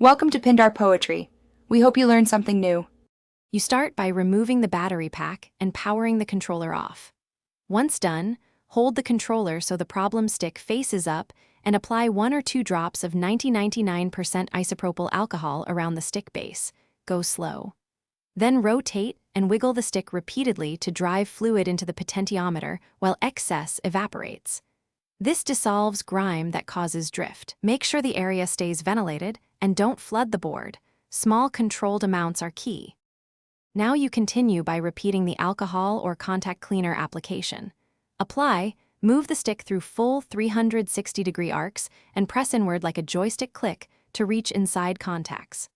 Welcome to Pindar Poetry. We hope you learned something new. You start by removing the battery pack and powering the controller off. Once done, hold the controller so the problem stick faces up and apply 1 or 2 drops of 99% isopropyl alcohol around the stick base. Go slow. Then rotate and wiggle the stick repeatedly to drive fluid into the potentiometer while excess evaporates. This dissolves grime that causes drift. Make sure the area stays ventilated and don't flood the board. Small controlled amounts are key. Now you continue by repeating the alcohol or contact cleaner application. Apply, move the stick through full 360-degree arcs, and press inward like a joystick click to reach inside contacts.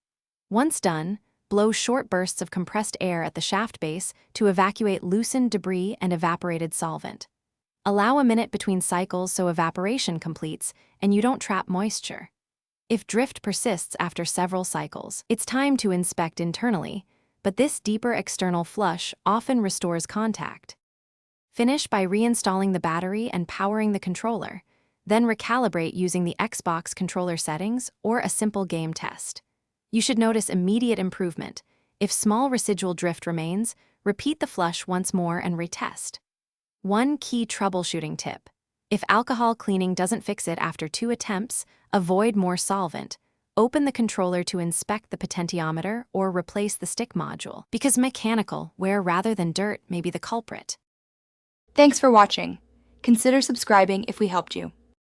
Once done, blow short bursts of compressed air at the shaft base to evacuate loosened debris and evaporated solvent. Allow a minute between cycles so evaporation completes and you don't trap moisture. If drift persists after several cycles, it's time to inspect internally, but this deeper external flush often restores contact. Finish by reinstalling the battery and powering the controller, then recalibrate using the Xbox controller settings or a simple game test. You should notice immediate improvement. If small residual drift remains, repeat the flush once more and retest. One key troubleshooting tip: if alcohol cleaning doesn't fix it after 2 attempts, avoid more solvent. Open the controller to inspect the potentiometer or replace the stick module, because mechanical wear rather than dirt may be the culprit. Thanks for watching. Consider subscribing if we helped you.